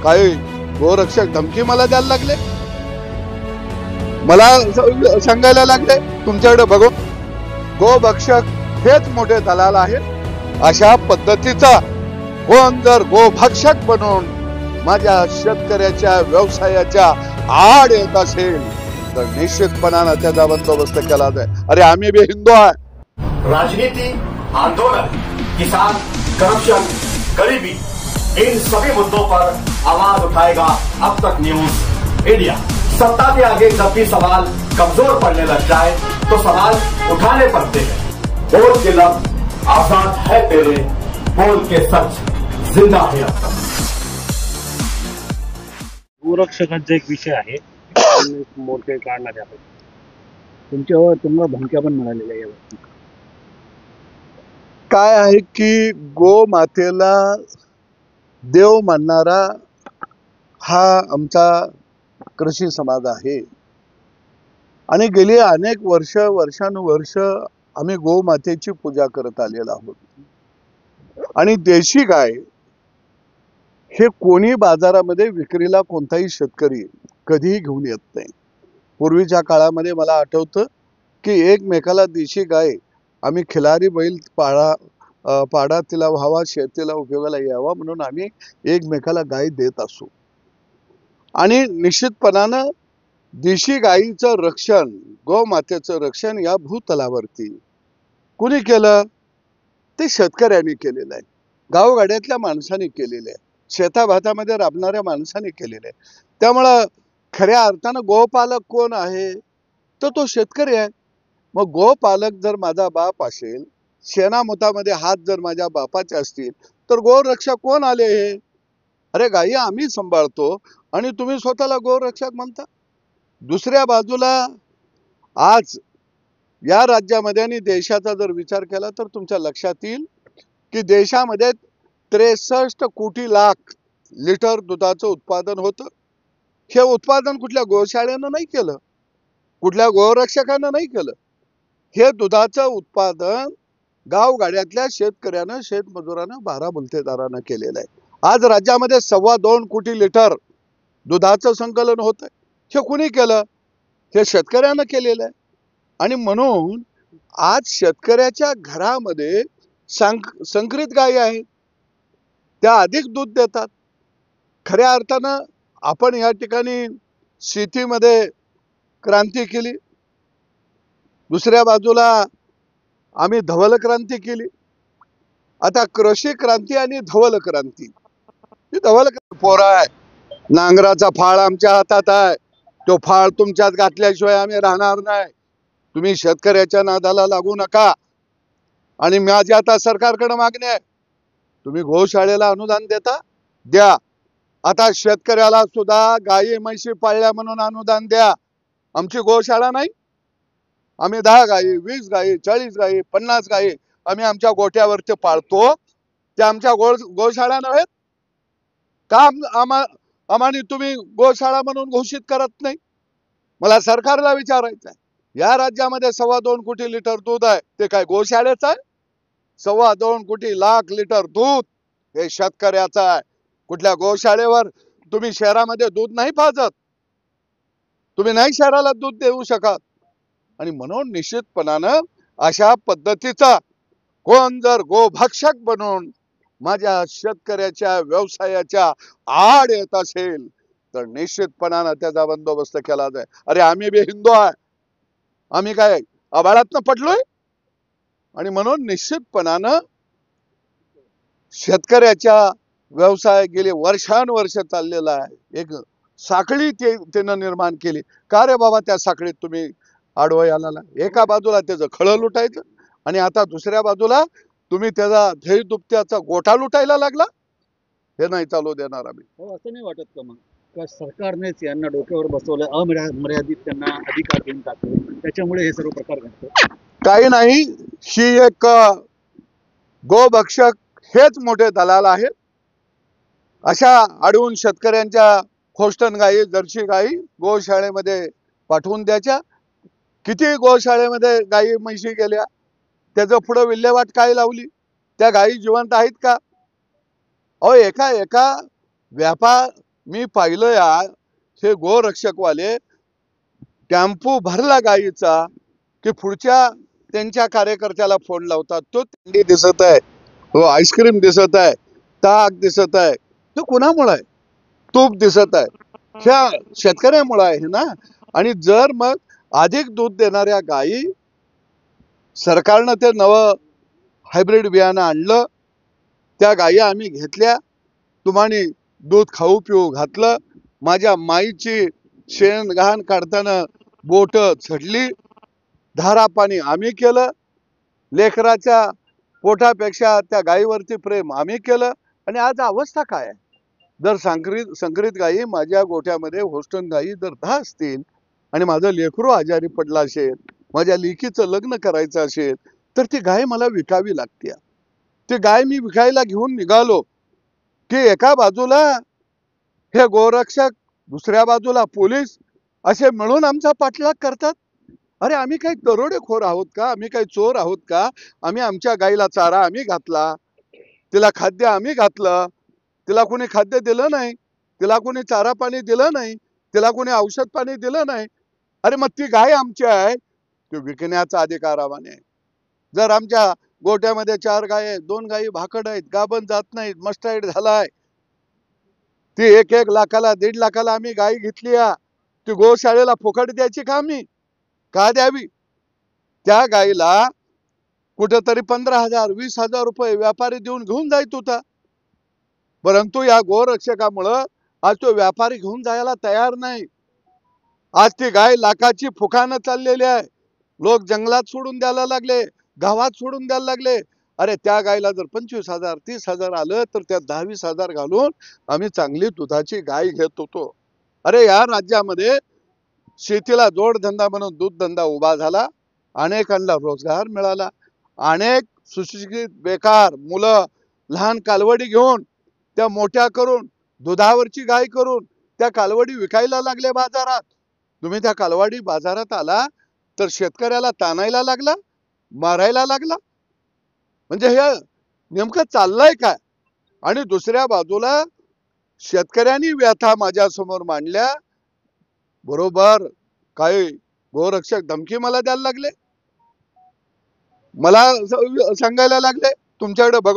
काही गोरक्षक धमकी मला द्यायला लागले, मला सांगायला लागले तुमच्याकडे बघू गोभक्षक हेच मोठे दलाल आहेत। अशा पद्धतीचा कोण जर गोभक्षक बनून माझ्या शेतकऱ्याच्या व्यवसायाच्या आड येत असेल तर निश्चितपणाने त्याचा बंदोबस्त केला जाईल। अरे आम्ही भी हिंदू आहे। राजनीति, आंदोलन, किसान, करप्शन, गरीबी, इन सभी मुद्दों पर आवाज उठाएगा अब तक न्यूज इंडिया। सत्ता के आगे जब भी सवाल कमजोर पड़ने लग जाए तो सवाल उठाने पड़ते हैं। बोल के लफ्ज आजाद है तेरे, बोल के सच जिंदा है अब तक। गोरक्षकांचा एक विषय आहे, मोर्चे काढणारे आहेत, तुम्हाला धमक्या पण मिळालेल्या यावरती काय आहे की गोमातेला देव मानणारा हा आमचा कृषी समाज आहे आणि गेली अनेक वर्षानुवर्ष आम्ही गोमातेची पूजा करत आलेलो आहोत। आणि देशी गाय हे कोणी बाजारामध्ये विक्रीला कोणताही शेतकरी कधीही घेऊन येत नाही। पूर्वीच्या काळामध्ये मला आठवतं की एकमेकाला देशी गाय आम्ही खिलारी बैल पाडा तिला व्हावा, शेतीला उपयोगाला यावा म्हणून आम्ही एकमेकाला गाय देत असू। आणि निश्चितपणानं देशी गायीचं रक्षण, गोमातेचं रक्षण या भूतलावरती कुणी केलं? ते शेतकऱ्यांनी केलेलं आहे, गावगाड्यातल्या माणसांनी केलेलं आहे, शेताभातामध्ये राबणाऱ्या माणसांनी केलेलं आहे। त्यामुळं खऱ्या अर्थानं गोपालक कोण आहे? तर तो शेतकरी आहे। मग गोपालक जर माझा बाप असेल, शेणामतामध्ये हात जर माझ्या बापाचे असतील तर गोरक्षक कोण आले हे? अरे गायी आम्ही सांभाळतो आणि तुम्ही स्वतःला गोरक्षक म्हणता। दुसऱ्या बाजूला आज या राज्यामध्ये आणि देशाचा जर विचार केला तर तुमच्या लक्षात येईल की देशामध्ये 63 कोटी लाख लिटर दुधाचं उत्पादन होतं। हे उत्पादन कुठल्या गोशाळेनं नाही केलं, कुठल्या गोरक्षकानं नाही केलं। हे दुधाचं उत्पादन गावगाड्यातल्या शेतकऱ्यानं, शेतमजुरानं, बारामुलतेदारानं केलेलं आहे। आज राज्यामध्ये 2.25 कोटी लिटर दुधाचं संकलन होतंय। हे कुणी केलं? हे शेतकऱ्यानं केलेलं आहे। आणि म्हणून आज शेतकऱ्याच्या घरामध्ये संकरित गायी आहेत, त्या अधिक दूध देतात। खऱ्या अर्थानं आपण या ठिकाणी शेतीमध्ये क्रांती केली, दुसऱ्या बाजूला आम्ही धवल क्रांती केली। आता कृषी क्रांती आणि धवल क्रांती, धवल पोरा आहे, नांगराचा फाळ आमच्या हातात आहे, तो फाळ तुमच्यात घातल्याशिवाय आम्ही राहणार नाही। तुम्ही शेतकऱ्याच्या नादाला लागू नका। आणि माझी आता सरकारकडे मागणी आहे, तुम्ही गोशाळेला अनुदान देता द्या। आता शेतकऱ्याला सुद्धा गायी म्हशी पाळल्या म्हणून अनुदान द्या। आमची गोशाळा नाही, आम्ही 10 गायी, 20 गायी, 40 गायी, 50 गायी आम्ही आमच्या गोट्यावरती पाळतो, ते आमच्या गोशाळा नव्हेत का? आम्हाला तुम्ही गोशाळा म्हणून घोषित करत नाही? मला सरकारला विचारायचं आहे, या राज्यामध्ये 2.25 कोटी लिटर दूध आहे, ते काय गोशाळेचं आहे? 2.25 कोटी लाख लिटर दूध हे शेतकऱ्याचं आहे। कुठल्या गोशाळेवर तुम्ही शहरामध्ये दूध नाही पाजत, तुम्ही नाही शहराला दूध देऊ शकत। आणि म्हणून निश्चितपणानं अशा पद्धतीचा कोण जर गोभक्षक बनून माझ्या शेतकऱ्याच्या व्यवसायाच्या आड येत असेल तर निश्चितपणानं त्याचा बंदोबस्त केला जाईल। अरे आम्ही भी हिंदू आहे, आम्ही काय आभाळातनं पडलोय? आणि म्हणून निश्चितपणानं शेतकऱ्याच्या व्यवसाय गेले वर्षानुवर्ष चाललेला आहे, एक साखळी त्यानं निर्माण केली। का रे बाबा त्या साखळीत तुम्ही आडवं आला? एका बाजूला त्याचं खळं लुटायचं आणि आता दुसऱ्या बाजूला तुम्ही त्याचा ध्येय दुपत्याचा गोठा लुटायला लागला। हे नाही चालू देणार आम्ही। असं नाही वाटत का मग का सरकारनेच यांना डोक्यावर बसवलं, अमर्यादित त्यांना अधिकार देऊन टाकले, त्याच्यामुळे हे सर्व प्रकार घडतात? काही नाही, ही एक गोभक्षक हेच मोठे दलाल आहेत। अशा अडवून शेतकऱ्यांच्या खोस्टन गायी, जर्सी गायी गोशाळेमध्ये पाठवून द्यायच्या। किती गोशाळेमध्ये गायी म्हशी गेल्या, त्याचं पुढे विल्हेवाट काय लावली? त्या गायी जिवंत आहेत का? अहो एका मी पाहिलं या हे गोरक्षकवाले टेम्पो भरला गाईचा की पुढच्या त्यांच्या कार्यकर्त्याला फोन लावतात. तो थंडी दिसत आहे, हो आईस्क्रीम दिसत आहे, ताक दिसत आहे, तो कुणामुळे आहे? तूप दिसत आहे, ह्या शेतकऱ्यामुळे आहे ना. आणि जर मग अधिक दूध देणाऱ्या गायी सरकारनं ते नवं हायब्रिड बियाणं आणलं, त्या गायी आम्ही घेतल्या, तुम्हाने दूध खाऊ पिऊ घातलं, माझ्या माईची शेण घाण काढताना बोट झडली, धारा पाणी आम्ही केलं, लेकराच्या पोटापेक्षा त्या गायीवरती प्रेम आम्ही केलं. आणि आज अवस्था काय आहे? जर संकरित गायी माझ्या गोठ्यामध्ये होस्टन गायी जर 10 असतील आणि माझं लेकरू आजारी पडला असेल, माझ्या लेकीचं लग्न करायचं असेल, तर ती गाय मला विकावी लागते. ती गाय मी विकायला घेऊन निघालो की एका बाजूला हे गोरक्षक, दुसऱ्या बाजूला पोलीस असे मिळून आमचा पाठलाग करतात. अरे आम्ही काही दरोडेखोर आहोत का? आम्ही काही चोर आहोत का? आम्ही आमच्या गाईला चारा आम्ही घातला, तिला खाद्य आम्ही घातलं, तिला कोणी खाद्य दिलं नाही, तिला कोणी चारा पाणी दिलं नाही, तिला कोणी औषध पाणी दिलं नाही. अरे मग ती गाय आमची आहे, ती विकण्याचा अधिकार आम्हाला आहे. जर आमच्या गोट्यामध्ये 4 गाय आहेत, 2 गायी भाकड आहेत, गाभण जात नाहीत, मस्टाईड झालाय, ती 1 लाखाला 1.5 लाखाला आम्ही गाय घेतली, ती गोशाळेला फुकट द्यायची का आम्ही? का द्यावी? त्या गायीला कुठेतरी 15,000 20,000 रुपये व्यापारी देऊन घेऊन जायत होता. परंतु या गोरक्षकामुळं आज तो व्यापारी घेऊन जायला तयार नाही. आज ती गाय लाखाची फुकानं चाललेली आहे. लोक जंगलात सोडून द्यायला लागले, गावात सोडून द्यायला लागले. अरे त्या गायला जर 25,000 30,000 आलं तर त्या 10-20,000 घालून आम्ही चांगली दुधाची गाय घेत होतो. अरे या राज्यामध्ये शेतीला जोडधंदा म्हणून दूध धंदा उभा झाला, अनेकांना रोजगार मिळाला, अनेक सुशिक्षित बेकार मुलं लहान कालवडी घेऊन त्या मोठ्या करून दुधावरची गाय करून त्या कालवडी विकायला लागले बाजारात. तुम्ही त्या कालवडी बाजारात आला तर शेतकऱ्याला ताणायला लागला, मारायला लागला. म्हणजे हे नेमकं चाललंय काय? आणि दुसऱ्या बाजूला शेतकऱ्यांनी व्यथा माझ्या समोर मांडल्या, बरोबर काही गोरक्षक धमकी मला द्यायला लागले, मला सांगायला लागले तुमच्याकडे बघून